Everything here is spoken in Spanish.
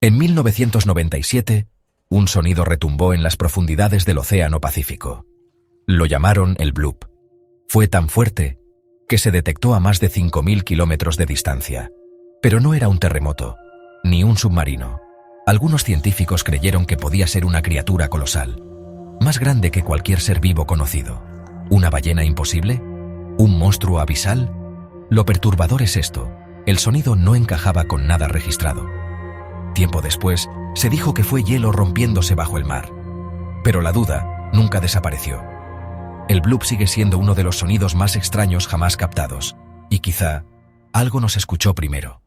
En 1997, un sonido retumbó en las profundidades del Océano Pacífico. Lo llamaron el bloop. Fue tan fuerte que se detectó a más de 5.000 kilómetros de distancia. Pero no era un terremoto, ni un submarino. Algunos científicos creyeron que podía ser una criatura colosal, más grande que cualquier ser vivo conocido. ¿Una ballena imposible? ¿Un monstruo abisal? Lo perturbador es esto: el sonido no encajaba con nada registrado. Tiempo después, se dijo que fue hielo rompiéndose bajo el mar. Pero la duda nunca desapareció. El bloop sigue siendo uno de los sonidos más extraños jamás captados, y quizá algo nos escuchó primero.